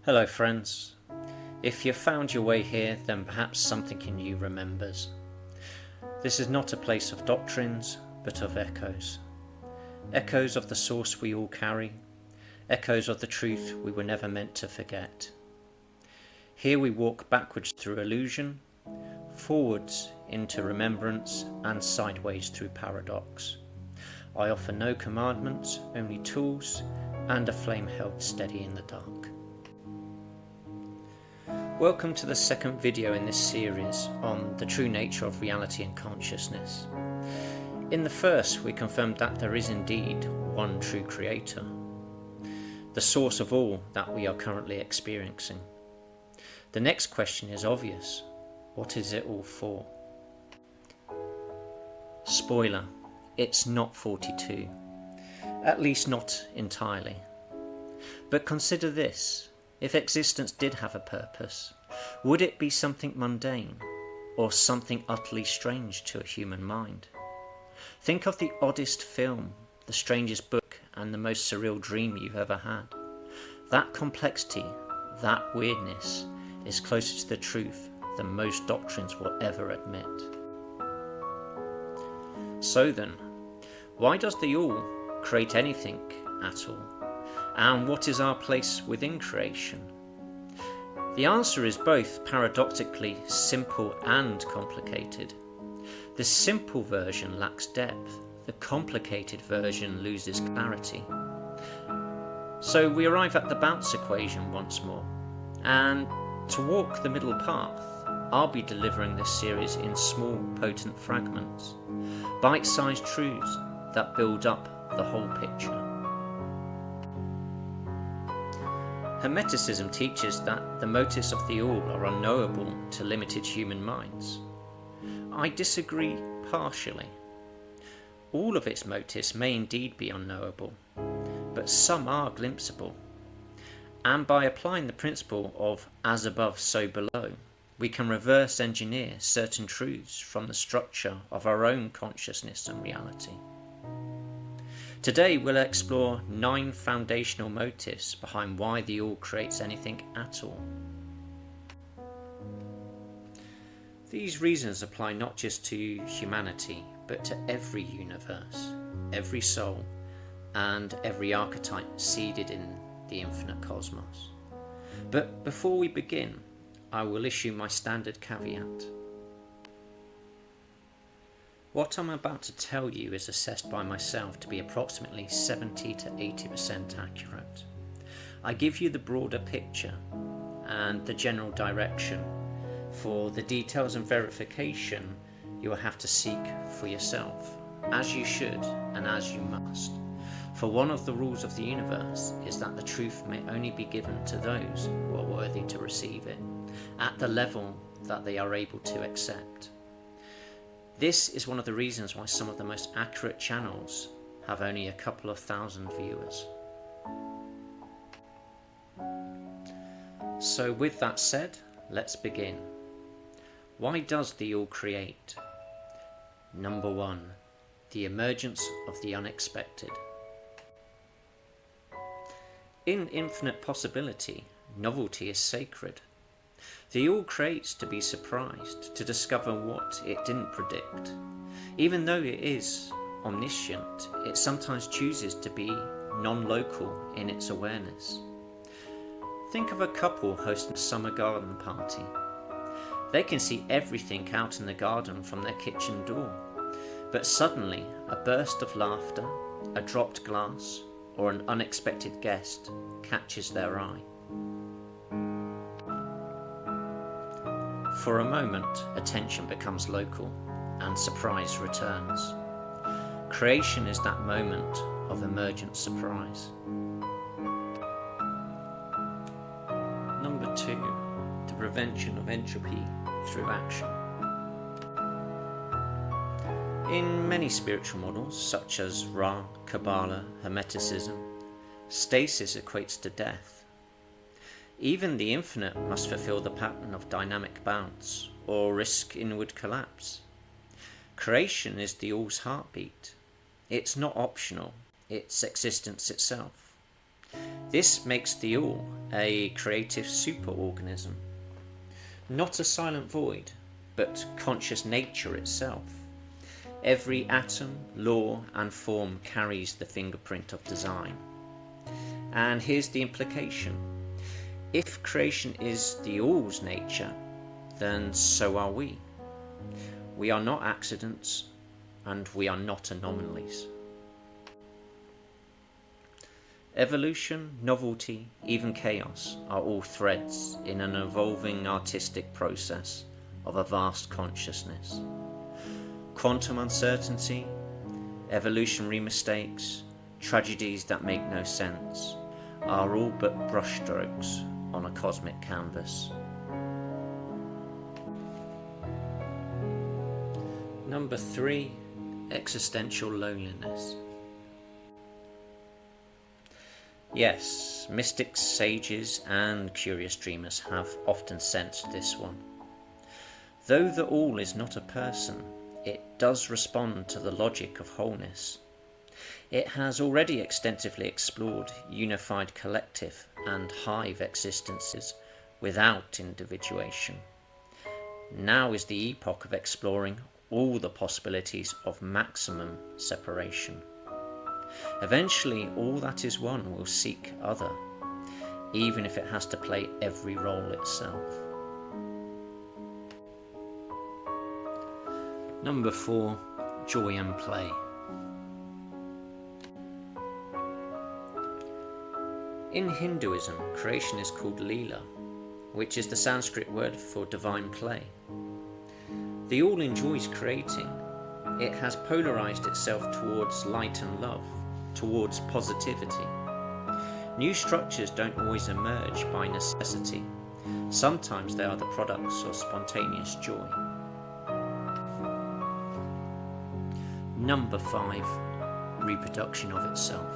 Hello friends. If you've found your way here, then perhaps something in you remembers. This is not a place of doctrines, but of echoes. Echoes of the source we all carry, echoes of the truth we were never meant to forget. Here we walk backwards through illusion, forwards into remembrance, and sideways through paradox. I offer no commandments, only tools, and a flame held steady in the dark. Welcome to the second video in this series on the true nature of reality and consciousness. In the first, we confirmed that there is indeed one true creator, the source of all that we are currently experiencing. The next question is obvious. What is it all for? Spoiler, it's not 42. At least not entirely. But consider this. If existence did have a purpose, would it be something mundane or something utterly strange to a human mind? Think of the oddest film, the strangest book, and the most surreal dream you've ever had. That complexity, that weirdness, is closer to the truth than most doctrines will ever admit. So then, why does the All create anything at all? And what is our place within creation? The answer is both paradoxically simple and complicated. The simple version lacks depth, the complicated version loses clarity. So we arrive at the bounce equation once more, and to walk the middle path, I'll be delivering this series in small, potent fragments, bite-sized truths that build up the whole picture. Hermeticism teaches that the motives of the All are unknowable to limited human minds. I disagree partially. All of its motives may indeed be unknowable, but some are glimpsable. And by applying the principle of as above so below, we can reverse engineer certain truths from the structure of our own consciousness and reality. Today we'll explore 9 foundational motives behind why the All creates anything at all. These reasons apply not just to humanity, but to every universe, every soul, and every archetype seeded in the infinite cosmos. But before we begin, I will issue my standard caveat. What I'm about to tell you is assessed by myself to be approximately 70 to 80% accurate. I give you the broader picture and the general direction. For the details and verification, you will have to seek for yourself, as you should and as you must. For one of the rules of the universe is that the truth may only be given to those who are worthy to receive it, at the level that they are able to accept. This is one of the reasons why some of the most accurate channels have only a couple of thousand viewers. So with that said, let's begin. Why does the All create? Number 1. The emergence of the unexpected. In infinite possibility, novelty is sacred. The All creates to be surprised, to discover what it didn't predict. Even though it is omniscient, it sometimes chooses to be non-local in its awareness. Think of a couple hosting a summer garden party. They can see everything out in the garden from their kitchen door, but suddenly a burst of laughter, a dropped glass, or an unexpected guest catches their eye. For a moment, attention becomes local, and surprise returns. Creation is that moment of emergent surprise. Number 2, the prevention of entropy through action. In many spiritual models, such as Ra, Kabbalah, Hermeticism, stasis equates to death. Even the infinite must fulfill the pattern of dynamic bounce, or risk inward collapse. Creation is the All's heartbeat. It's not optional, it's existence itself. This makes the all a creative superorganism, not a silent void, but conscious nature itself. Every atom, law, and form carries the fingerprint of design. And here's the implication. If creation is the all's nature, then so are we. We are not accidents, and we are not anomalies. Evolution, novelty, even chaos are all threads in an evolving artistic process of a vast consciousness. Quantum uncertainty, evolutionary mistakes, tragedies that make no sense are all but brushstrokes on a cosmic canvas. Number 3, existential loneliness. Yes, mystics, sages, and curious dreamers have often sensed this one. Though the all is not a person, it does respond to the logic of wholeness. It has already extensively explored unified collective and hive existences without individuation. Now is the epoch of exploring all the possibilities of maximum separation. Eventually, all that is one will seek other, even if it has to play every role itself. Number 4, joy and play. In Hinduism, creation is called Leela, which is the Sanskrit word for divine play. The all enjoys creating. It has polarized itself towards light and love, towards positivity. New structures don't always emerge by necessity. Sometimes they are the products of spontaneous joy. Number 5, reproduction of itself.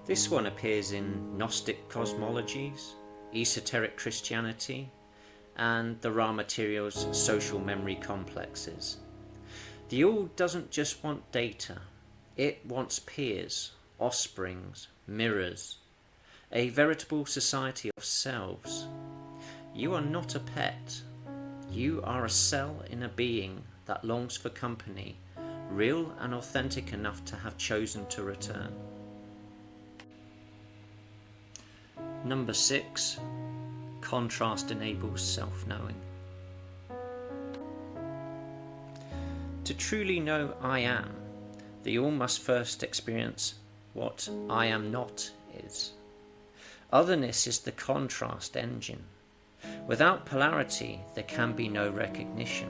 This one appears in Gnostic cosmologies, esoteric Christianity, and the raw materials social memory complexes. The all doesn't just want data, it wants peers, offsprings, mirrors, a veritable society of selves. You are not a pet, you are a cell in a being that longs for company, real and authentic enough to have chosen to return. Number 6, contrast enables self-knowing. To truly know I am, the all must first experience what I am not is. Otherness is the contrast engine. Without polarity, there can be no recognition.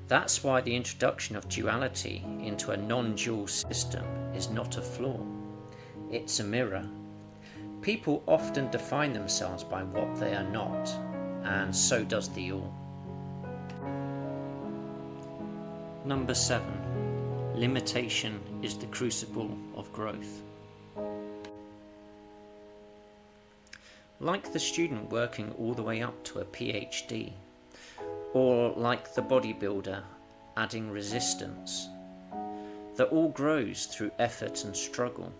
That's why the introduction of duality into a non-dual system is not a flaw. It's a mirror. People often define themselves by what they are not, and so does the all. Number 7, limitation is the crucible of growth. Like the student working all the way up to a PhD, or like the bodybuilder adding resistance, the all grows through effort and struggle,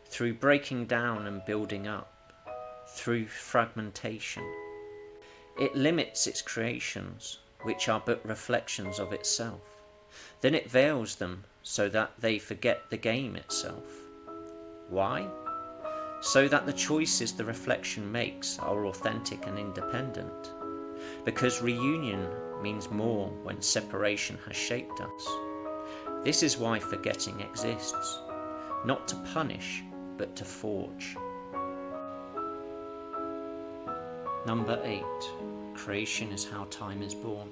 through breaking down and building up, through fragmentation. It limits its creations, which are but reflections of itself. Then it veils them so that they forget the game itself. Why? So that the choices the reflection makes are authentic and independent. Because reunion means more when separation has shaped us. This is why forgetting exists, not to punish, but to forge. Number 8, creation is how time is born.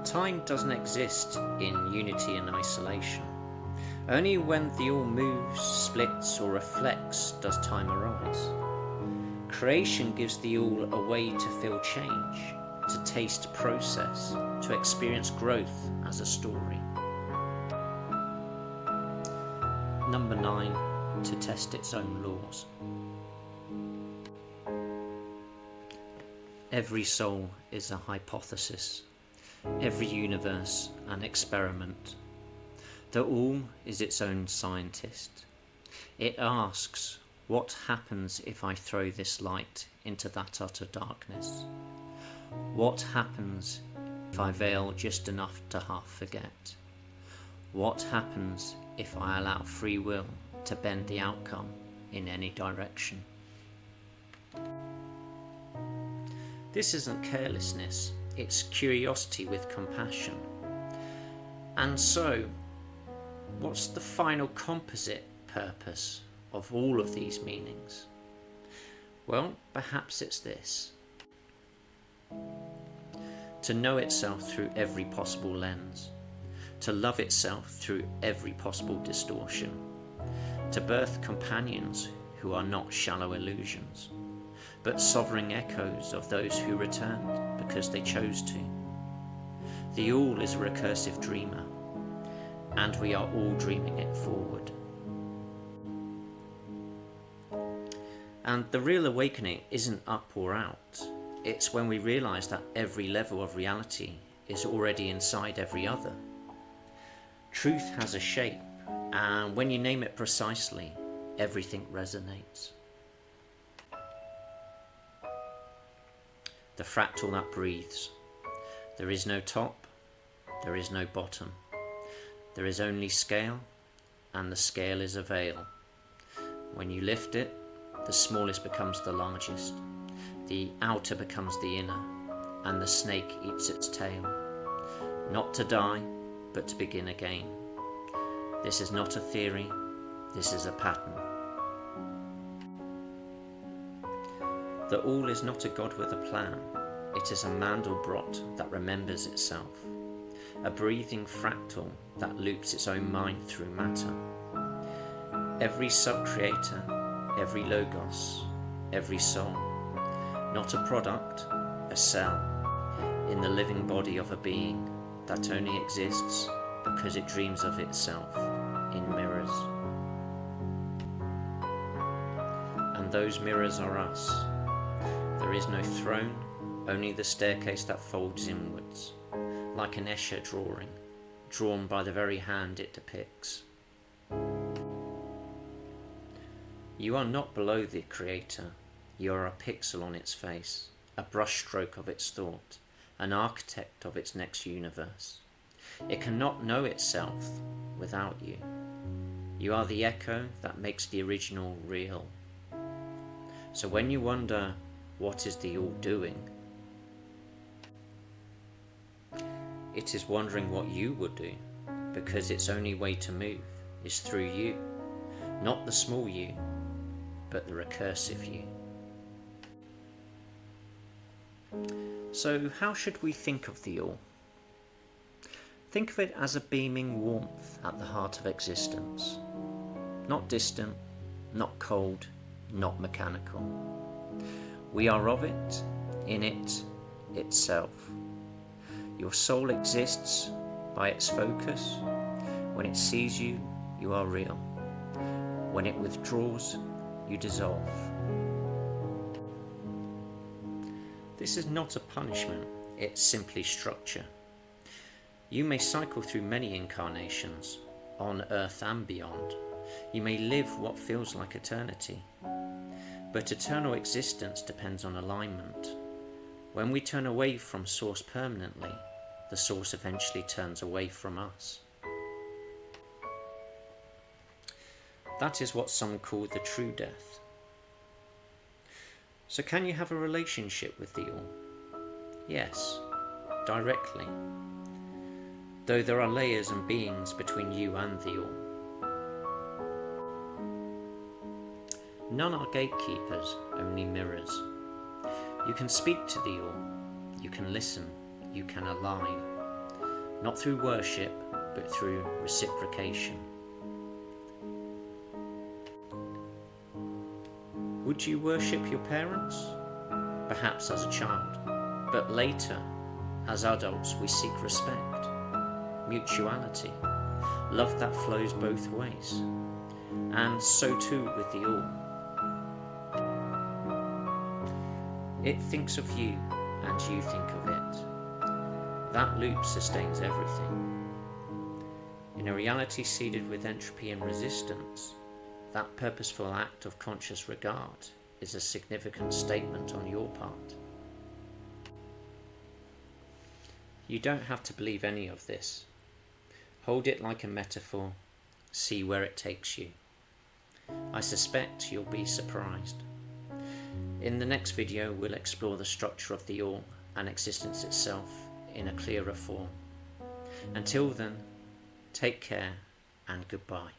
Time doesn't exist in unity and isolation. Only when the all moves, splits, or reflects does time arise. Creation gives the all a way to feel change, to taste process, to experience growth as a story. Number 9, to test its own laws. Every soul is a hypothesis, every universe an experiment. The all is its own scientist. It asks, what happens if I throw this light into that utter darkness? What happens if I veil just enough to half forget? What happens if I allow free will to bend the outcome in any direction? This isn't carelessness, it's curiosity with compassion. And so, what's the final composite purpose of all of these meanings? Well, perhaps it's this: to know itself through every possible lens, to love itself through every possible distortion, to birth companions who are not shallow illusions, but sovereign echoes of those who returned because they chose to. The all is a recursive dreamer, and we are all dreaming it forward. And the real awakening isn't up or out. It's when we realise that every level of reality is already inside every other. Truth has a shape, and when you name it precisely, everything resonates. The fractal that breathes. There is no top, there is no bottom. There is only scale, and the scale is a veil. When you lift it, the smallest becomes the largest, the outer becomes the inner, and the snake eats its tail. Not to die, but to begin again. This is not a theory, this is a pattern. The all is not a God with a plan, it is a Mandelbrot that remembers itself, a breathing fractal that loops its own mind through matter. Every sub-creator, every logos, every soul, not a product, a cell, in the living body of a being that only exists because it dreams of itself in mirrors. And those mirrors are us. There is no throne, only the staircase that folds inwards, like an Escher drawing, drawn by the very hand it depicts. You are not below the Creator, you are a pixel on its face, a brushstroke of its thought, an architect of its next universe. It cannot know itself without you. You are the echo that makes the original real. So when you wonder, what is the all doing? It is wondering what you would do, because its only way to move is through you, not the small you, but the recursive you. So how should we think of the all? Think of it as a beaming warmth at the heart of existence. Not distant, not cold, not mechanical. We are of it, in it, itself. Your soul exists by its focus. When it sees you, you are real. When it withdraws, you dissolve. This is not a punishment, it's simply structure. You may cycle through many incarnations, on earth and beyond. You may live what feels like eternity. But eternal existence depends on alignment. When we turn away from Source permanently, the Source eventually turns away from us. That is what some call the true death. So can you have a relationship with the all? Yes, directly. Though there are layers and beings between you and the all. None are gatekeepers, only mirrors. You can speak to the all, you can listen, you can align. Not through worship, but through reciprocation. Would you worship your parents? Perhaps as a child, but later, as adults, we seek respect, mutuality, love that flows both ways, and so too with the all. It thinks of you, and you think of it. That loop sustains everything. In a reality seeded with entropy and resistance, that purposeful act of conscious regard is a significant statement on your part. You don't have to believe any of this. Hold it like a metaphor, see where it takes you. I suspect you'll be surprised. In the next video, we'll explore the structure of the all and existence itself in a clearer form. Until then, take care and goodbye.